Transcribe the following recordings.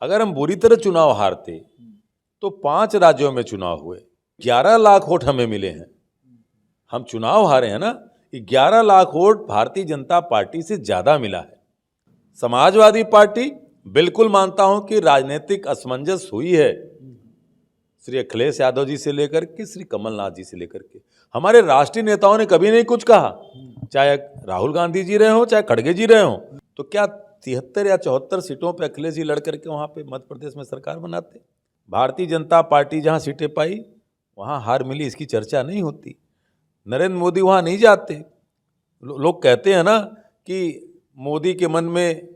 अगर हम बुरी तरह चुनाव हारते तो 5 राज्यों में चुनाव हुए, 11 लाख वोट हमें मिले हैं। हम चुनाव हारे हैं ना, 11 लाख वोट भारतीय जनता पार्टी से ज्यादा मिला है। समाजवादी पार्टी, बिल्कुल मानता हूं कि राजनीतिक असमंजस हुई है, श्री अखिलेश यादव जी से लेकर के श्री कमलनाथ जी से लेकर के हमारे राष्ट्रीय नेताओं ने कभी नहीं कुछ कहा, चाहे राहुल गांधी जी रहे हो चाहे खड़गे जी रहे हो। तो क्या 73 या 74 सीटों पे अखिलेश जी लड़ करके वहां पे मध्य प्रदेश में सरकार बनाते? भारतीय जनता पार्टी जहां सीटें पाई वहां हार मिली, इसकी चर्चा नहीं होती। नरेंद्र मोदी वहां नहीं जाते। लोग कहते हैं ना कि मोदी के मन में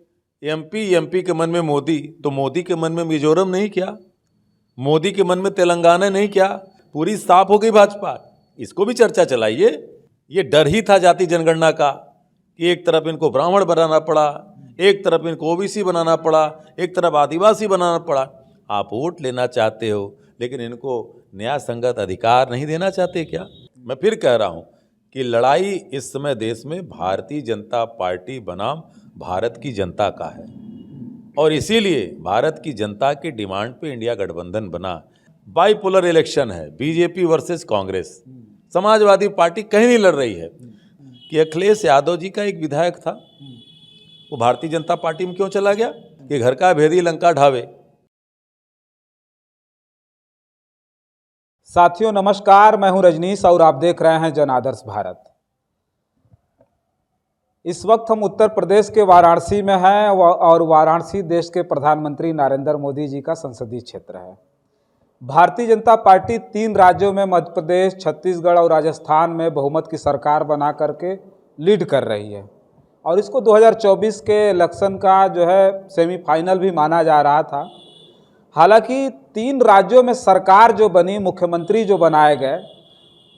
एमपी, एमपी के मन में मोदी, तो मोदी के मन में मिजोरम नहीं क्या? मोदी के मन में तेलंगाना नहीं क्या? पूरी साफ हो गई भाजपा। इसको भी चर्चा चलाइए। ये डर ही था जाति जनगणना का कि एक तरफ इनको ब्राह्मण बनाना पड़ा, एक तरफ इनको ओबीसी बनाना पड़ा, एक तरफ आदिवासी बनाना पड़ा। आप वोट लेना चाहते हो लेकिन इनको न्याय संगत अधिकार नहीं देना चाहते क्या? मैं फिर कह रहा हूं कि लड़ाई इस समय देश में भारतीय जनता पार्टी बनाम भारत की जनता का है, और इसीलिए भारत की जनता की डिमांड पे इंडिया गठबंधन बना। बाइपोलर इलेक्शन है, BJP versus Congress. Samajwadi party कहीं नहीं लड़ रही है कि अखिलेश यादव जी का एक विधायक था, वो भारतीय जनता पार्टी में क्यों चला गया कि घर का भेदी लंका ढावे। साथियों नमस्कार, मैं हूं रजनीश और आप देख रहे हैं जन आदर्श भारत। इस वक्त हम उत्तर प्रदेश के वाराणसी में हैं और वाराणसी देश के प्रधानमंत्री नरेंद्र मोदी जी का संसदीय क्षेत्र है। भारतीय जनता पार्टी 3 राज्यों में मध्य प्रदेश, छत्तीसगढ़ और राजस्थान में बहुमत की सरकार बना करके लीड कर रही है, और इसको 2024 के इलेक्शन का जो है सेमीफाइनल भी माना जा रहा था। हालांकि 3 राज्यों में सरकार जो बनी, मुख्यमंत्री जो बनाए गए,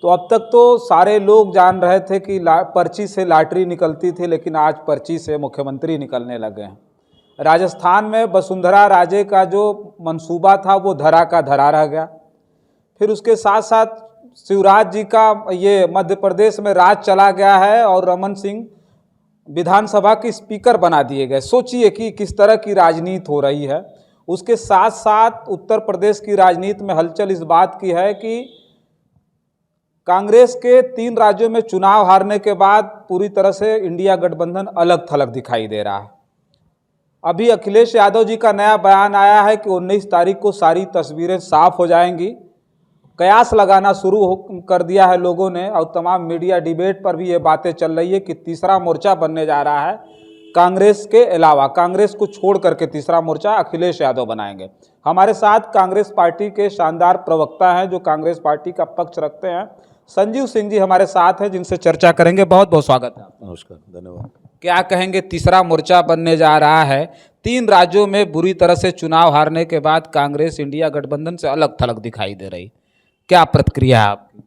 तो अब तक तो सारे लोग जान रहे थे कि पर्ची से लॉटरी निकलती थी, लेकिन आज पर्ची से मुख्यमंत्री निकलने लगे हैं। राजस्थान में वसुंधरा राजे का जो मंसूबा था वो धरा का धरा रह गया। फिर उसके साथ साथ शिवराज जी का ये मध्य प्रदेश में राज चला गया है और रमन सिंह विधानसभा के स्पीकर बना दिए गए। सोचिए कि किस तरह की राजनीति हो रही है। उसके साथ साथ उत्तर प्रदेश की राजनीति में हलचल इस बात की है कि कांग्रेस के 3 राज्यों में चुनाव हारने के बाद पूरी तरह से इंडिया गठबंधन अलग थलग दिखाई दे रहा है। अभी अखिलेश यादव जी का नया बयान आया है कि 19 तारीख को सारी तस्वीरें साफ हो जाएंगी। कयास लगाना शुरू कर दिया है लोगों ने, और तमाम मीडिया डिबेट पर भी ये बातें चल रही है कि तीसरा मोर्चा बनने जा रहा है। कांग्रेस के अलावा, कांग्रेस को छोड़ करके तीसरा मोर्चा अखिलेश यादव बनाएंगे। हमारे साथ कांग्रेस पार्टी के शानदार प्रवक्ता हैं जो कांग्रेस पार्टी का पक्ष रखते हैं, संजीव सिंह जी हमारे साथ हैं, जिनसे चर्चा करेंगे। बहुत बहुत स्वागत है। नमस्कार, धन्यवाद। क्या कहेंगे, तीसरा मोर्चा बनने जा रहा है, 3 राज्यों में बुरी तरह से चुनाव हारने के बाद कांग्रेस इंडिया गठबंधन से अलग थलग दिखाई दे रही, क्या प्रतिक्रिया है आपकी?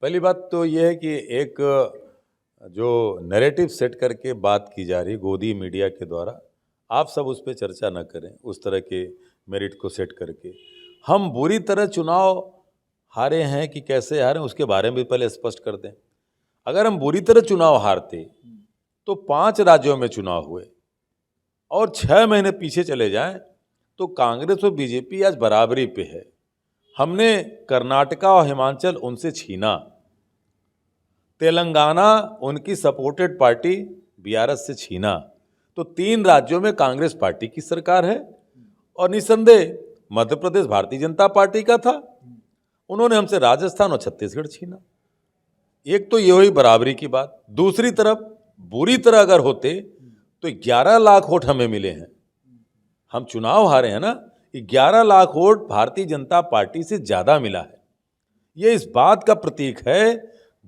पहली बात तो यह है कि एक जो नैरेटिव सेट करके बात की जा रही गोदी मीडिया के द्वारा, आप सब उस पर चर्चा न करें। उस तरह के मेरिट को सेट करके हम बुरी तरह चुनाव हारे हैं कि कैसे हारे, उसके बारे में भी पहले स्पष्ट कर दें। अगर हम बुरी तरह चुनाव हारते तो 5 राज्यों में चुनाव हुए, और 6 महीने पीछे चले जाएं तो कांग्रेस और बीजेपी आज बराबरी पे है। हमने कर्नाटका और हिमाचल उनसे छीना, तेलंगाना उनकी सपोर्टेड पार्टी बीआरएस से छीना, तो 3 राज्यों में कांग्रेस पार्टी की सरकार है, और निसंदेह मध्य प्रदेश भारतीय जनता पार्टी का था। उन्होंने हमसे राजस्थान और छत्तीसगढ़ छीना। एक तो ये हुई बराबरी की बात। दूसरी तरफ बुरी तरह अगर होते तो 11 लाख वोट हमें मिले हैं। हम चुनाव हारे हैं ना, 11 लाख वोट भारतीय जनता पार्टी से ज्यादा मिला है। ये इस बात का प्रतीक है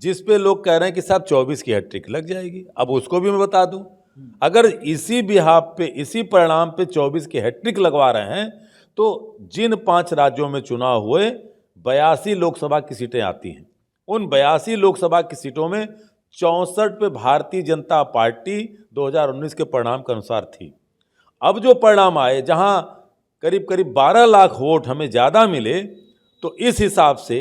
जिस पे लोग कह रहे हैं कि साहब 24 की हैट्रिक लग जाएगी। अब उसको भी मैं बता दूं, अगर इसी बिहाफ पे, इसी परिणाम पे 24 की हैट्रिक लगवा रहे हैं तो जिन 5 राज्यों में चुनाव हुए 82 लोकसभा की सीटें आती हैं। उन 82 लोकसभा की सीटों में 64 पे भारतीय जनता पार्टी 2019 के परिणाम के अनुसार थी। अब जो परिणाम आए, जहां करीब करीब 12 लाख वोट हमें ज़्यादा मिले, तो इस हिसाब से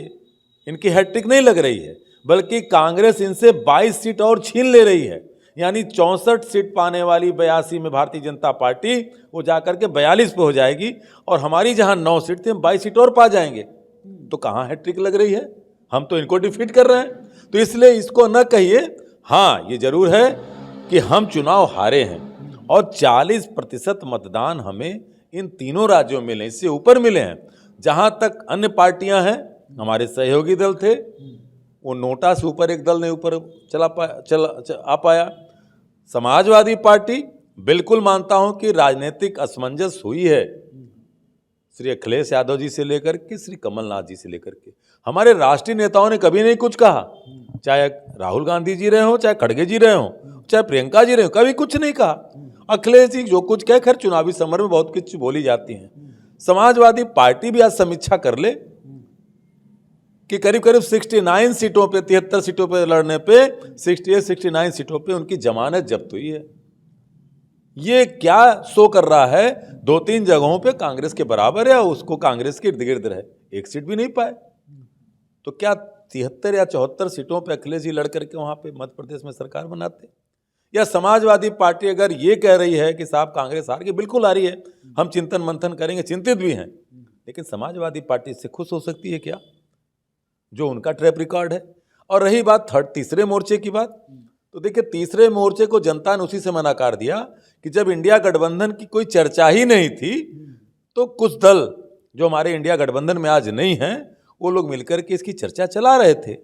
इनकी हैट्रिक नहीं लग रही है, बल्कि कांग्रेस इनसे 22 सीट और छीन ले रही है। यानी 64 सीट पाने वाली 82 में भारतीय जनता पार्टी वो जाकर के 42 पे हो जाएगी, और हमारी जहां 9 सीट थी हम 22 सीट और पा जाएंगे। तो कहाँ हैट्रिक लग रही है? हम तो इनको डिफीट कर रहे हैं। तो इसलिए इसको न कहिए। हाँ, ये जरूर है कि हम चुनाव हारे हैं और 40% मतदान हमें इन तीनों राज्यों में मिले, इससे ऊपर मिले हैं। जहां तक अन्य पार्टियां हैं, हमारे सहयोगी दल थे, वो नोटा से ऊपर एक दल ने ऊपर आ पाया। समाजवादी पार्टी, बिल्कुल मानता हूं कि राजनीतिक असमंजस हुई है, श्री अखिलेश यादव जी से लेकर के श्री कमलनाथ जी से लेकर के हमारे राष्ट्रीय नेताओं ने कभी नहीं कुछ कहा। चाहे राहुल गांधी जी रहे हो, चाहे खड़गे जी रहे हो, चाहे प्रियंका जी रहे हो, कभी कुछ नहीं कहा। अखिलेश जी जो कुछ कहे, खैर चुनावी समर में बहुत कुछ बोली जाती हैं। समाजवादी पार्टी भी आज समीक्षा कर ले कि करीब करीब 69 सीटों पे, 73 सीटों पे लड़ने पे 68-69 सीटों पे उनकी जमानत जब्त हुई है। ये क्या शो कर रहा है? 2-3 जगहों पे कांग्रेस के बराबर है, उसको कांग्रेस के इर्द गिर्द रहे, एक सीट भी नहीं पाए। तो क्या 73 या 74 सीटों पे अखिलेश जी लड़ करके वहां पे मध्य प्रदेश में सरकार बनाते? या समाजवादी पार्टी अगर ये कह रही है कि साहब कांग्रेस हार गई, बिल्कुल हारी है, हम चिंतन मंथन करेंगे, चिंतित भी हैं, लेकिन समाजवादी पार्टी इससे खुश हो सकती है क्या, जो उनका ट्रैक रिकॉर्ड है? और रही बात तीसरे मोर्चे की बात, तो देखिए तीसरे मोर्चे को जनता ने उसी से मना कर दिया कि जब इंडिया गठबंधन की कोई चर्चा ही नहीं थी, तो कुछ दल जो हमारे इंडिया गठबंधन में आज नहीं हैं, वो लोग मिलकर के इसकी चर्चा चला रहे थे,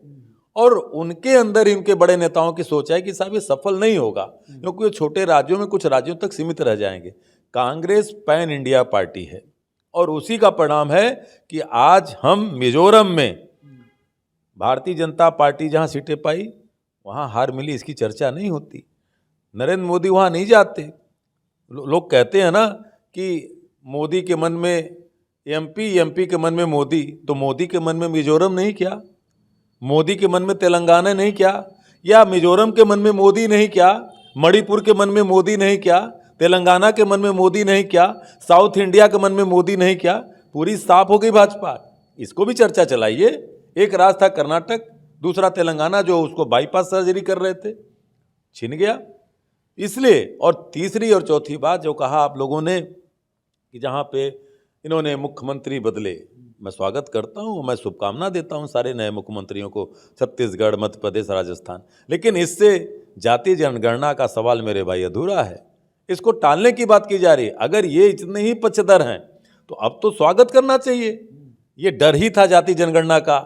और उनके अंदर इनके बड़े नेताओं की सोच है कि साहब ये सफल नहीं होगा, क्योंकि ये छोटे राज्यों में कुछ राज्यों तक सीमित रह जाएंगे। कांग्रेस पैन इंडिया पार्टी है, और उसी का परिणाम है कि आज हम मिजोरम में भारतीय जनता पार्टी जहां सीटें पाई वहां हार मिली, इसकी चर्चा नहीं होती। नरेंद्र मोदी वहां नहीं जाते। लोग कहते हैं ना कि मोदी के मन में एमपी, एमपी के मन में मोदी, तो मोदी के मन में मिजोरम नहीं क्या? मोदी के मन में तेलंगाना नहीं क्या? या मिजोरम के मन में मोदी नहीं क्या? मणिपुर के मन में मोदी नहीं क्या? तेलंगाना के मन में मोदी नहीं क्या? साउथ इंडिया के मन में मोदी नहीं क्या? पूरी साफ हो गई भाजपा। इसको भी चर्चा चलाइए। एक राज था कर्नाटक, दूसरा तेलंगाना, जो उसको बाईपास सर्जरी कर रहे थे, छिन गया। इसलिए, और तीसरी और चौथी बात जो कहा आप लोगों ने कि जहां पे इन्होंने मुख्यमंत्री बदले, मैं स्वागत करता हूं, मैं शुभकामना देता हूं सारे नए मुख्यमंत्रियों को, छत्तीसगढ़, मध्य प्रदेश, राजस्थान, लेकिन इससे जातीय जनगणना का सवाल मेरे भाई अधूरा है। इसको टालने की बात की जा रही है। अगर ये इतने ही पक्षधर हैं तो अब तो स्वागत करना चाहिए। ये डर ही था जाति जनगणना का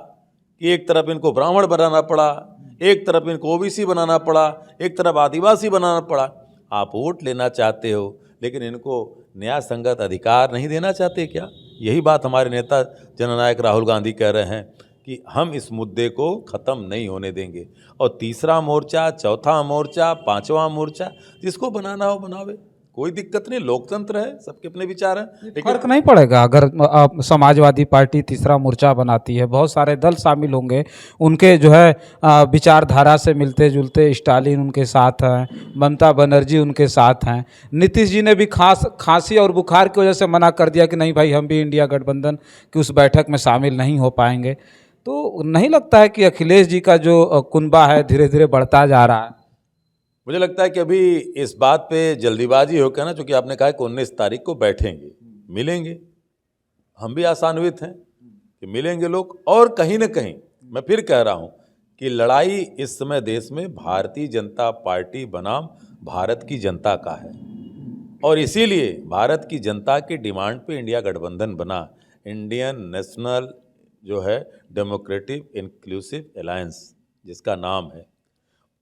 कि एक तरफ इनको ब्राह्मण बनाना पड़ा, एक तरफ इनको ओबीसी बनाना पड़ा, एक तरफ आदिवासी बनाना पड़ा। आप वोट लेना चाहते हो, लेकिन इनको न्याय संगत अधिकार नहीं देना चाहते क्या? यही बात हमारे नेता जननायक राहुल गांधी कह रहे हैं कि हम इस मुद्दे को ख़त्म नहीं होने देंगे। और तीसरा मोर्चा, चौथा मोर्चा, पांचवा मोर्चा, जिसको बनाना हो बनावे, कोई दिक्कत नहीं, लोकतंत्र है, सबके अपने विचार हैं। लेकिन फर्क नहीं पड़ेगा अगर समाजवादी पार्टी तीसरा मोर्चा बनाती है, बहुत सारे दल शामिल होंगे, उनके जो है विचारधारा से मिलते जुलते, स्टालिन उनके साथ हैं, ममता बनर्जी उनके साथ हैं, नीतीश जी ने भी खांसी और बुखार की वजह से मना कर दिया कि नहीं भाई, हम भी इंडिया गठबंधन की उस बैठक में शामिल नहीं हो पाएंगे। तो नहीं लगता है कि अखिलेश जी का जो कुनबा है धीरे धीरे बढ़ता जा रहा है? मुझे लगता है कि अभी इस बात पे जल्दीबाजी होकर ना, चूंकि आपने कहा कि 19 तारीख को बैठेंगे, मिलेंगे, हम भी आशान्वित हैं कि मिलेंगे लोग। और कहीं ना कहीं मैं फिर कह रहा हूं कि लड़ाई इस समय देश में भारतीय जनता पार्टी बनाम भारत की जनता का है, और इसीलिए भारत की जनता की डिमांड पे इंडिया गठबंधन बना, इंडियन नेशनल जो है डेमोक्रेटिक इंक्लूसिव अलायंस जिसका नाम है।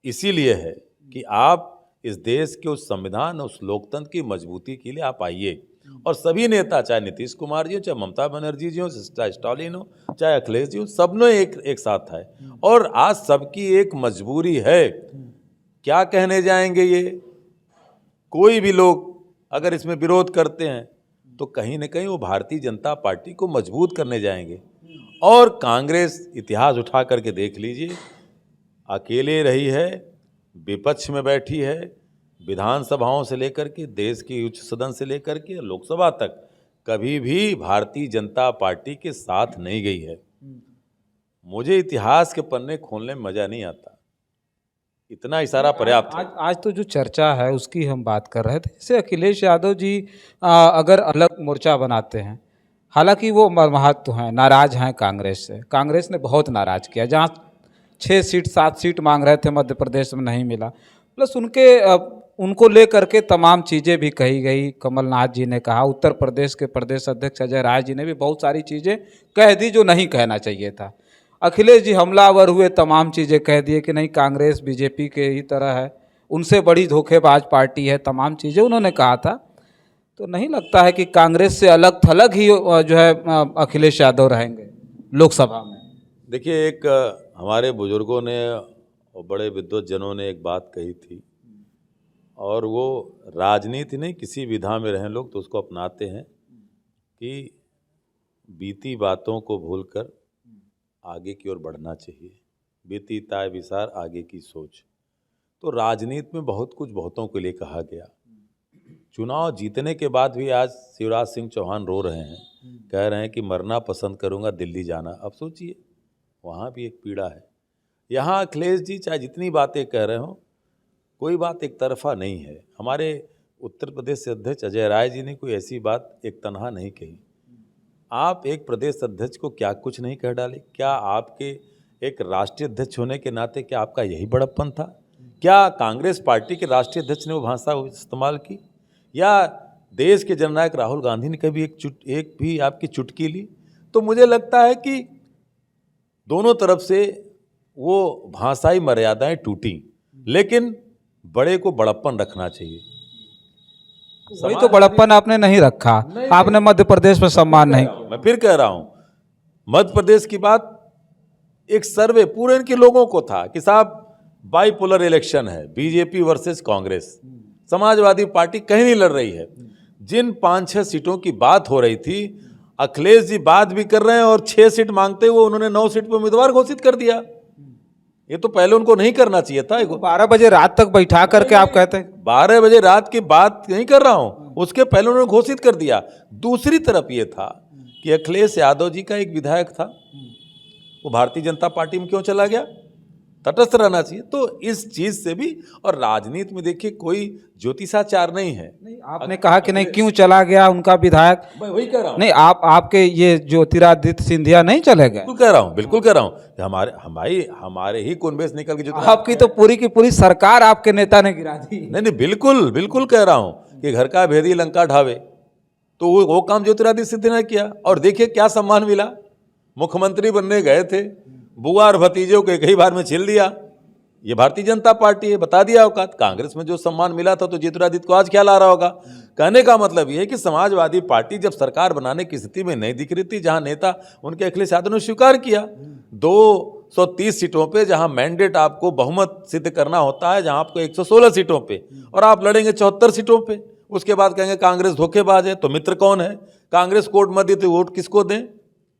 इसीलिए है कि आप इस देश के उस संविधान, उस लोकतंत्र की मजबूती के लिए आप आइए, और सभी नेता, चाहे नीतीश कुमार जी हो, चाहे ममता बनर्जी जी हो, चाहे स्टालिन हो, चाहे अखिलेश जी हो, सबने एक साथ आए। और आज सबकी एक मजबूरी है, क्या कहने जाएंगे ये, कोई भी लोग अगर इसमें विरोध करते हैं तो कहीं ना कहीं वो भारतीय जनता पार्टी को मजबूत करने जाएंगे। और कांग्रेस, इतिहास उठा करके देख लीजिए, अकेले रही है, विपक्ष में बैठी है, विधानसभाओं से लेकर के देश की उच्च सदन से लेकर के लोकसभा तक कभी भी भारतीय जनता पार्टी के साथ नहीं गई है। मुझे इतिहास के पन्ने खोलने में मज़ा नहीं आता। इतना इशारा पर्याप्त है। आज तो जो चर्चा है उसकी हम बात कर रहे थे। जैसे अखिलेश यादव जी अगर अलग मोर्चा बनाते हैं, हालांकि वो महत्व हैं, नाराज हैं कांग्रेस से, कांग्रेस ने बहुत नाराज किया। जहाँ 6 सीट 7 सीट मांग रहे थे मध्य प्रदेश में नहीं मिला, प्लस उनको लेकर के तमाम चीज़ें भी कही गई। कमलनाथ जी ने कहा, उत्तर प्रदेश के प्रदेश अध्यक्ष अजय राय जी ने भी बहुत सारी चीज़ें कह दी जो नहीं कहना चाहिए था। अखिलेश जी हमलावर हुए, तमाम चीज़ें कह दिए कि नहीं कांग्रेस बीजेपी के ही तरह है, उनसे बड़ी धोखेबाज पार्टी है, तमाम चीज़ें उन्होंने कहा था। तो नहीं लगता है कि कांग्रेस से अलग थलग ही जो है अखिलेश यादव रहेंगे लोकसभा में? देखिए, एक हमारे बुजुर्गों ने और बड़े विद्वज्जनों ने एक बात कही थी, और वो राजनीति नहीं, किसी विधा में रहें लोग तो उसको अपनाते हैं कि बीती बातों को भूलकर आगे की ओर बढ़ना चाहिए। बीती ताय विसार आगे की सोच। तो राजनीति में बहुत कुछ बहुतों के लिए कहा गया। चुनाव जीतने के बाद भी आज शिवराज सिंह चौहान रो रहे हैं, कह रहे हैं कि मरना पसंद करूंगा, दिल्ली जाना। अब सोचिए, वहाँ भी एक पीड़ा है। यहाँ अखिलेश जी चाहे जितनी बातें कह रहे हों, कोई बात एक तरफा नहीं है। हमारे उत्तर प्रदेश से अध्यक्ष अजय राय जी ने कोई ऐसी बात एक तनहा नहीं कही। आप एक प्रदेश अध्यक्ष को क्या कुछ नहीं कह डाले? क्या आपके एक राष्ट्रीय अध्यक्ष होने के नाते क्या आपका यही बड़प्पन था? क्या कांग्रेस पार्टी के राष्ट्रीय अध्यक्ष ने वो भाषा इस्तेमाल की? या देश के जननायक राहुल गांधी ने कभी एक भी आपकी चुटकी ली? तो मुझे लगता है कि दोनों तरफ से वो भाषाई मर्यादाएं टूटी, लेकिन बड़े को बड़प्पन रखना चाहिए। वही तो बड़प्पन आपने नहीं रखा। आपने मध्य प्रदेश में सम्मान नहीं किया। मैं फिर कह रहा हूं, मध्य प्रदेश की बात एक सर्वे पूरे इनके लोगों को था कि साहब बाइपोलर इलेक्शन है, BJP versus Congress, Samajwadi party कहीं नहीं लड़ रही है। जिन 5-6 सीटों की बात हो रही थी, अखिलेश जी बात भी कर रहे हैं और 6 सीट मांगते हुए उन्होंने 9 सीट पर उम्मीदवार घोषित कर दिया। ये तो पहले उनको नहीं करना चाहिए था। 12 बजे रात तक बैठा करके आप कहते हैं 12 बजे रात की बात नहीं कर रहा हूं, उसके पहले उन्होंने घोषित कर दिया। दूसरी तरफ ये था कि अखिलेश यादव जी का एक विधायक था, वो भारतीय जनता पार्टी में क्यों चला गया? तटस्थ रहना चाहिए। तो इस चीज से भी, और राजनीति में देखिए कोई ज्योतिषाचार नहीं है। आपने कहा कि नहीं क्यों चला गया उनका विधायक, मैं वही कह रहा हूं। नहीं आपके ये ज्योतिरादित्य सिंधिया नहीं चले गए? बिल्कुल कह रहा हूं, बिल्कुल कह रहा हूं। हमारे ही कुनबे से निकल के आपकी तो पूरी की पूरी सरकार आपके नेता ने गिरा दी। नहीं, बिल्कुल बिल्कुल कह रहा हूं कि घर का भेदी लंका ढावे, तो वो काम ज्योतिरादित्य सिंधिया ने किया। और देखिए क्या सम्मान मिला। मुख्यमंत्री बनने गए थे, बुआ और भतीजों को एक ही बार में छील दिया। ये भारतीय जनता पार्टी है, बता दिया औकात। कांग्रेस में जो सम्मान मिला था तो ज्योतिरादित्य को आज ख्याल आ रहा होगा। कहने का मतलब ये है कि समाजवादी पार्टी जब सरकार बनाने की स्थिति में नहीं दिख रही थी, जहां नेता उनके अखिलेश यादव ने स्वीकार किया 230 सीटों पे, जहां मैंडेट आपको बहुमत सिद्ध करना होता है, जहां आपको 116 सीटों पे, और आप लड़ेंगे 74 सीटों पे। उसके बाद कहेंगे कांग्रेस धोखेबाज है, तो मित्र कौन है? कांग्रेस को वोट मत दी तो वोट किसको दें?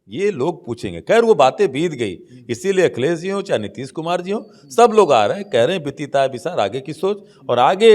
ये लोग पूछेंगे। खैर वो बातें बीत गई, इसीलिए अखिलेश जी हो चाहे नीतीश कुमार जी हो, सब लोग आ रहे हैं, कह रहे हैं बीतीता है विसार आगे की सोच। और आगे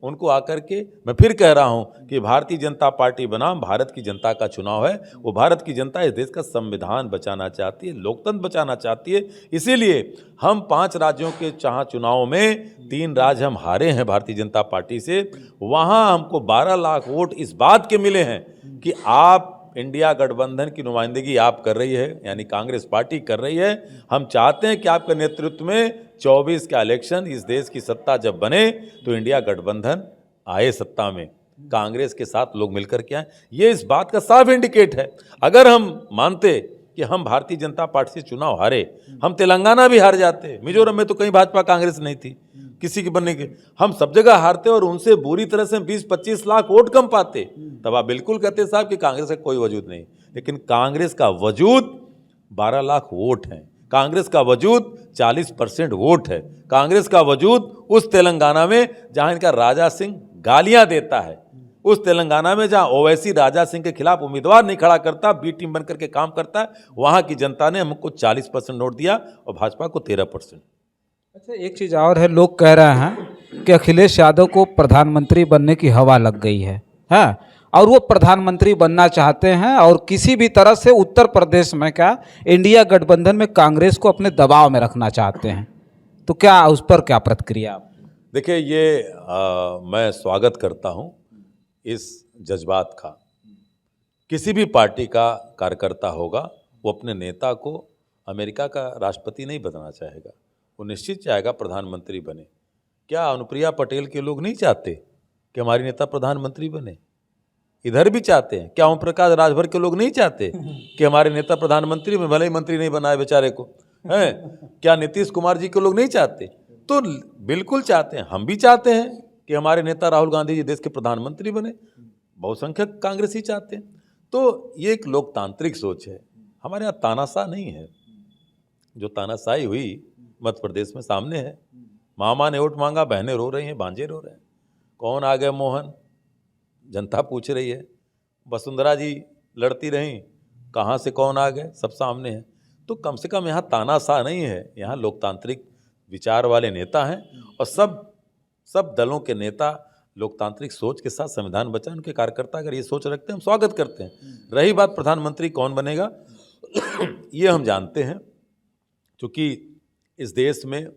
उनको आकर के मैं फिर कह रहा हूं कि भारतीय जनता पार्टी बनाम भारत की जनता का चुनाव है। वो भारत की जनता इस देश का संविधान बचाना चाहती है, लोकतंत्र बचाना चाहती है। इसीलिए हम 5 राज्यों के चुनाव में 3 राज्य हम हारे हैं भारतीय जनता पार्टी से। वहां हमको 12 लाख वोट इस बात के मिले हैं कि आप इंडिया गठबंधन की नुमाइंदगी आप कर रही है, यानी कांग्रेस पार्टी कर रही है। हम चाहते हैं कि आपके नेतृत्व में 24 का इलेक्शन, इस देश की सत्ता जब बने तो इंडिया गठबंधन आए सत्ता में, कांग्रेस के साथ लोग मिलकर के आए। ये इस बात का साफ इंडिकेट है। अगर हम मानते कि हम भारतीय जनता पार्टी से चुनाव हारे, हम तेलंगाना भी हार जाते, मिजोरम में तो कहीं भाजपा कांग्रेस नहीं थी किसी के बनने के, हम सब जगह हारते और उनसे बुरी तरह से 20-25 लाख वोट कम पाते, तब आप बिल्कुल कहते साहब कि कांग्रेस का कोई वजूद नहीं। लेकिन कांग्रेस का वजूद 12 लाख वोट है, कांग्रेस का वजूद 40% वोट है, कांग्रेस का वजूद उस तेलंगाना में जहां इनका राजा सिंह गालियां देता है, उस तेलंगाना में जहां ओवैसी राजा सिंह के खिलाफ उम्मीदवार नहीं खड़ा करता, बी टीम बनकर के काम करता है, वहां की जनता ने हमको 40% वोट दिया और भाजपा को 13%। अच्छा, एक चीज़ और है, लोग कह रहे हैं कि अखिलेश यादव को प्रधानमंत्री बनने की हवा लग गई है, और वो प्रधानमंत्री बनना चाहते हैं और किसी भी तरह से उत्तर प्रदेश में क्या इंडिया गठबंधन में कांग्रेस को अपने दबाव में रखना चाहते हैं। तो क्या उस पर क्या प्रतिक्रिया आप? देखिए ये मैं स्वागत करता हूँ इस जज्बात का। किसी भी पार्टी का कार्यकर्ता होगा वो अपने नेता को अमेरिका का राष्ट्रपति नहीं बनाना चाहेगा, वो निश्चित चाहेगा प्रधानमंत्री बने। क्या अनुप्रिया पटेल के लोग नहीं चाहते कि हमारी नेता प्रधानमंत्री बने? इधर भी चाहते हैं। क्या ओम प्रकाश राजभर के लोग नहीं चाहते कि हमारे नेता प्रधानमंत्री में, भले ही मंत्री नहीं बनाए बेचारे को, हैं? क्या नीतीश कुमार जी के लोग नहीं चाहते? तो बिल्कुल चाहते हैं, हम भी चाहते हैं कि हमारे नेता राहुल गांधी जी देश के प्रधानमंत्री बने, बहुसंख्यक कांग्रेसी चाहते हैं। तो ये एक लोकतांत्रिक सोच है, हमारे यहाँ तानाशाह नहीं है। जो तानाशाही हुई मध्य प्रदेश में सामने है। मामा ने वोट मांगा, बहनें रो रही हैं, भांजे रो रहे हैं। कौन आ गए मोहन, जनता पूछ रही है। वसुंधरा जी लड़ती रहीं, कहाँ से कौन आ गए, सब सामने है। तो कम से कम यहाँ तानाशाह नहीं है, यहाँ लोकतांत्रिक विचार वाले नेता हैं और सब दलों के नेता लोकतांत्रिक सोच के साथ संविधान बचाए। उनके कार्यकर्ता अगर ये सोच रखते हैं, हम स्वागत करते हैं। रही बात प्रधानमंत्री कौन बनेगा, ये हम जानते हैं, क्योंकि इस देश में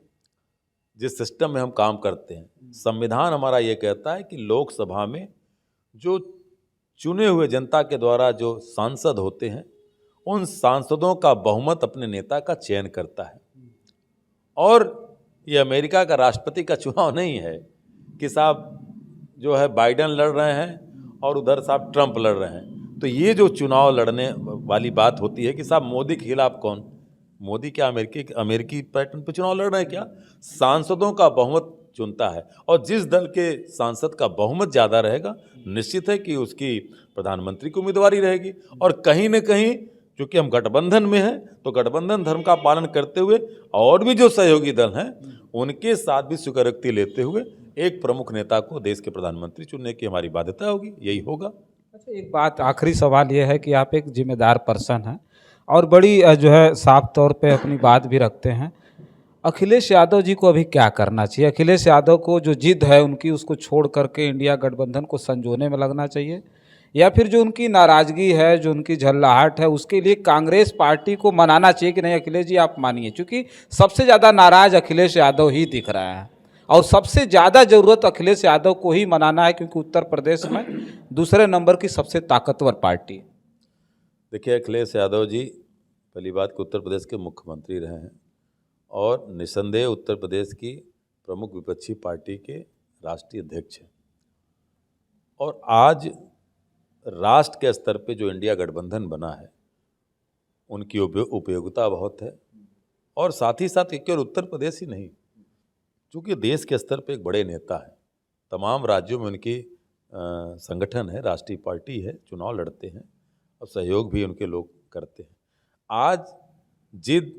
जिस सिस्टम में हम काम करते हैं, संविधान हमारा ये कहता है कि लोकसभा में जो चुने हुए जनता के द्वारा जो सांसद होते हैं, उन सांसदों का बहुमत अपने नेता का चयन करता है। और ये अमेरिका का राष्ट्रपति का चुनाव नहीं है कि साहब जो है बाइडेन लड़ रहे हैं और उधर साहब ट्रंप लड़ रहे हैं। तो ये जो चुनाव लड़ने वाली बात होती है कि साहब मोदी के खिलाफ कौन, मोदी क्या अमेरिकी पैटर्न पर चुनाव लड़ रहे हैं क्या? सांसदों का बहुमत चुनता है और जिस दल के सांसद का बहुमत ज़्यादा रहेगा, निश्चित है कि उसकी प्रधानमंत्री की उम्मीदवारी रहेगी। और कहीं न कहीं क्योंकि हम गठबंधन में हैं, तो गठबंधन धर्म का पालन करते हुए और भी जो सहयोगी दल हैं उनके साथ भी स्वीकारोक्ति लेते हुए एक प्रमुख नेता को देश के प्रधानमंत्री चुनने की हमारी बाध्यता होगी, यही होगा। अच्छा, एक बात, आखिरी सवाल ये है कि आप एक जिम्मेदार पर्सन हैं और बड़ी जो है साफ तौर पे अपनी बात भी रखते हैं। अखिलेश यादव जी को अभी क्या करना चाहिए? अखिलेश यादव को जो जिद है उनकी, उसको छोड़ करके इंडिया गठबंधन को संजोने में लगना चाहिए, या फिर जो उनकी नाराज़गी है, जो उनकी झल्लाहट है, उसके लिए कांग्रेस पार्टी को मनाना चाहिए कि नहीं अखिलेश जी आप मानिए? क्योंकि सबसे ज़्यादा नाराज़ अखिलेश यादव ही दिख रहा है और सबसे ज़्यादा ज़रूरत अखिलेश यादव को ही मनाना है, क्योंकि उत्तर प्रदेश में दूसरे नंबर की सबसे ताकतवर पार्टी है। देखिए अखिलेश यादव जी पहली बात कि उत्तर प्रदेश के मुख्यमंत्री रहे हैं और निसंदेह उत्तर प्रदेश की प्रमुख विपक्षी पार्टी के राष्ट्रीय अध्यक्ष हैं। और आज राष्ट्र के स्तर पे जो इंडिया गठबंधन बना है उनकी उपयोगिता बहुत है। और साथ ही साथ केवल उत्तर प्रदेश ही नहीं, चूँकि देश के स्तर पे एक बड़े नेता है, तमाम राज्यों में उनकी संगठन है, राष्ट्रीय पार्टी है, चुनाव लड़ते हैं और सहयोग भी उनके लोग करते हैं। आज जिद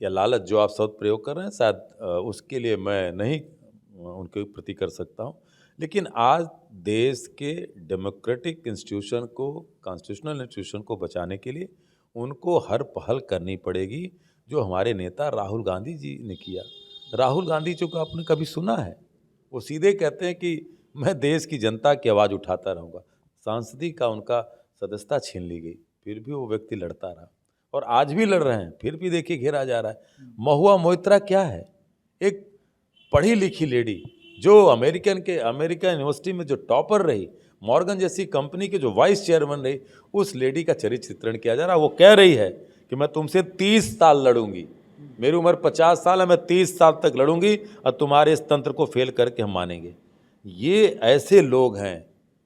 या लालच जो आप शब्द प्रयोग कर रहे हैं, शायद उसके लिए मैं नहीं उनके प्रति कर सकता हूँ, लेकिन आज देश के डेमोक्रेटिक इंस्टीट्यूशन को, कॉन्स्टिट्यूशनल इंस्टीट्यूशन को बचाने के लिए उनको हर पहल करनी पड़ेगी, जो हमारे नेता राहुल गांधी जी ने किया। राहुल गांधी जो को आपने कभी सुना है? वो सीधे कहते हैं कि मैं देश की जनता की आवाज़ उठाता रहूँगा। सांसदी का उनका सदस्यता छीन ली गई, फिर भी वो व्यक्ति लड़ता रहा और आज भी लड़ रहे हैं, फिर भी देखिए घेरा जा रहा है। महुआ मोइत्रा क्या है? एक पढ़ी लिखी लेडी जो अमेरिका यूनिवर्सिटी में जो टॉपर रही, मॉर्गन जैसी कंपनी के जो वाइस चेयरमैन रही, उस लेडी का चरित्र चित्रण किया जा रहा है। वो कह रही है कि मैं तुमसे 30 साल लड़ूंगी, मेरी उम्र 50 साल है, मैं 30 साल तक लड़ूंगी और तुम्हारे इस तंत्र को फेल करके हम मानेंगे। ये ऐसे लोग हैं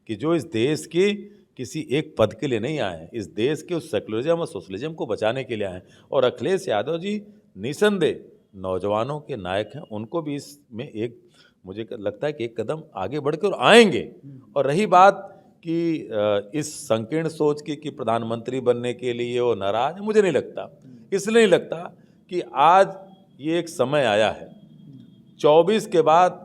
कि जो इस देश के किसी एक पद के लिए नहीं आए हैं, इस देश के उस सेकुलरिज्म और सोशलिज्म को बचाने के लिए आए हैं। और अखिलेश यादव जी निसंदेह नौजवानों के नायक हैं, उनको भी इसमें एक मुझे लगता है कि एक कदम आगे बढ़ के और आएंगे। और रही बात कि इस संकीर्ण सोच की कि प्रधानमंत्री बनने के लिए वो नाराज है, मुझे नहीं लगता। इसलिए नहीं लगता कि आज ये एक समय आया है 24 के बाद,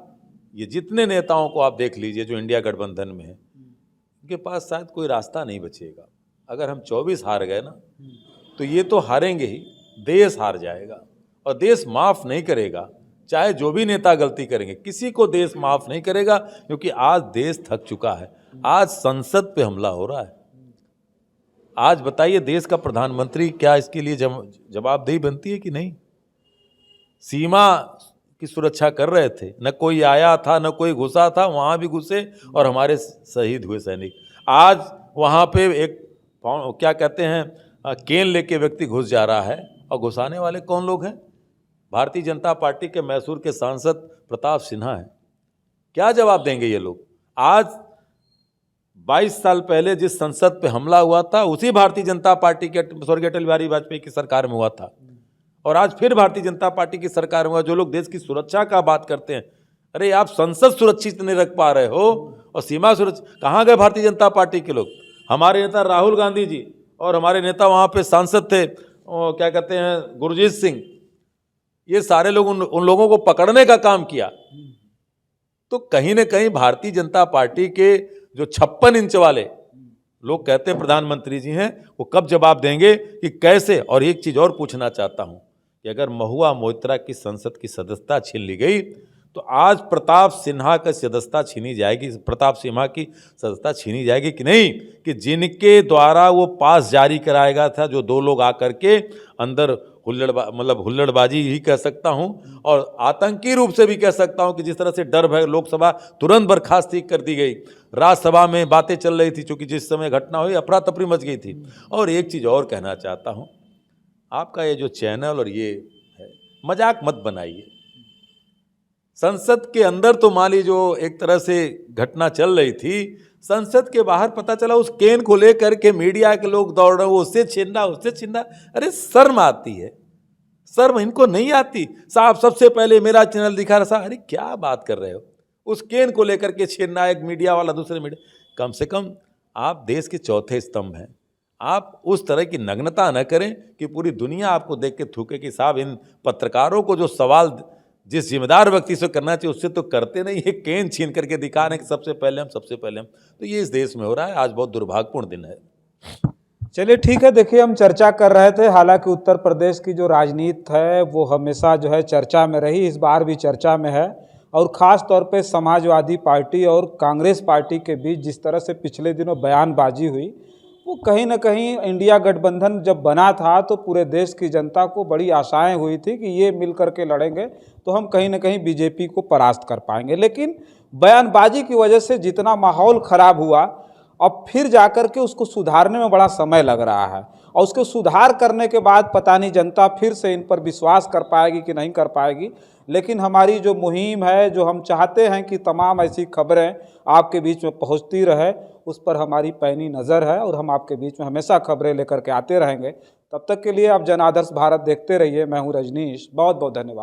ये जितने नेताओं को आप देख लीजिए जो इंडिया गठबंधन में है, उनके पास शायद कोई रास्ता नहीं बचेगा। अगर हम 24 हार गए ना, तो ये तो हारेंगे ही, देश हार जाएगा और देश माफ़ नहीं करेगा। चाहे जो भी नेता गलती करेंगे, किसी को देश माफ़ नहीं करेगा, क्योंकि आज देश थक चुका है। आज संसद पे हमला हो रहा है। आज बताइए देश का प्रधानमंत्री क्या इसके लिए जवाबदेही बनती है कि नहीं? सीमा की सुरक्षा कर रहे थे, न कोई आया था न कोई घुसा था, वहाँ भी घुसे और हमारे शहीद हुए सैनिक। आज वहाँ पे एक क्या कहते हैं केन लेके व्यक्ति घुस जा रहा है, और घुसाने वाले कौन लोग हैं? भारतीय जनता पार्टी के मैसूर के सांसद प्रताप सिन्हा हैं। क्या जवाब देंगे ये लोग? आज 22 साल पहले जिस संसद पे हमला हुआ था उसी भारतीय जनता पार्टी के स्वर्गीय अटल बिहारी वाजपेयी की सरकार में हुआ था, और आज फिर भारतीय जनता पार्टी की सरकार में हुआ। जो लोग देश की सुरक्षा का बात करते हैं, अरे आप संसद सुरक्षित नहीं रख पा रहे हो और सीमा सुरक्षित, कहाँ गए भारतीय जनता पार्टी के लोग? हमारे नेता राहुल गांधी जी और हमारे नेता वहाँ पे सांसद थे क्या कहते हैं गुरजीत सिंह, ये सारे लोग उन लोगों को पकड़ने का काम किया। तो कहीं ना कहीं भारतीय जनता पार्टी के जो 56 इंच वाले लोग कहते हैं प्रधानमंत्री जी हैं, वो कब जवाब देंगे कि कैसे? और एक चीज और पूछना चाहता हूं कि अगर महुआ मोइत्रा की संसद की सदस्यता छीन ली गई तो आज प्रताप सिन्हा की सदस्यता छीनी जाएगी, प्रताप सिन्हा की सदस्यता छीनी जाएगी कि नहीं? कि जिनके द्वारा वो पास जारी कराएगा था, जो 2 लोग आकर के अंदर हुल्लड़बाजी ही कह सकता हूं और आतंकी रूप से भी कह सकता हूं कि जिस तरह से डर भय लोकसभा तुरंत बर्खास्ती कर दी गई, राज्यसभा में बातें चल रही थी, चूंकि जिस समय घटना हुई अफरा तफरी मच गई थी। और एक चीज और कहना चाहता हूं, आपका ये जो चैनल और ये है, मजाक मत बनाइए। संसद के अंदर तो मान ली जो एक तरह से घटना चल रही थी, संसद के बाहर पता चला उस केन को लेकर के मीडिया के लोग दौड़ रहे, वो उससे छीनना। अरे शर्म आती है? शर्म इनको नहीं आती? साहब सबसे पहले मेरा चैनल दिखा रहा था, अरे क्या बात कर रहे हो? उस केन को लेकर के छीनना, एक मीडिया वाला दूसरे मीडिया। कम से कम आप देश के चौथे स्तंभ हैं, आप उस तरह की नग्नता न करें कि पूरी दुनिया आपको देख के थूके कि साहब इन पत्रकारों को जो सवाल जिस जिम्मेदार व्यक्ति से करना चाहिए उससे तो करते नहीं, ये केन छीन करके दिखा रहे हैं कि सबसे पहले हम। तो ये इस देश में हो रहा है। आज बहुत दुर्भाग्यपूर्ण दिन है। चलिए ठीक है, देखिए हम चर्चा कर रहे थे, हालांकि उत्तर प्रदेश की जो राजनीति है वो हमेशा जो है चर्चा में रही, इस बार भी चर्चा में है। और ख़ास तौर पे समाजवादी पार्टी और कांग्रेस पार्टी के बीच जिस तरह से पिछले दिनों बयानबाजी हुई, वो कहीं ना कहीं इंडिया गठबंधन जब बना था तो पूरे देश की जनता को बड़ी आशाएं हुई थी कि ये मिल करके लड़ेंगे तो हम कहीं ना कहीं बीजेपी को परास्त कर पाएंगे। लेकिन बयानबाजी की वजह से जितना माहौल ख़राब हुआ, अब फिर जाकर के उसको सुधारने में बड़ा समय लग रहा है, और उसको सुधार करने के बाद पता नहीं जनता फिर से इन पर विश्वास कर पाएगी कि नहीं कर पाएगी। लेकिन हमारी जो मुहिम है, जो हम चाहते हैं कि तमाम ऐसी खबरें आपके बीच में पहुंचती रहे, उस पर हमारी पैनी नज़र है और हम आपके बीच में हमेशा खबरें लेकर के आते रहेंगे। तब तक के लिए आप जन आदर्श भारत देखते रहिए। मैं हूं रजनीश, बहुत बहुत धन्यवाद।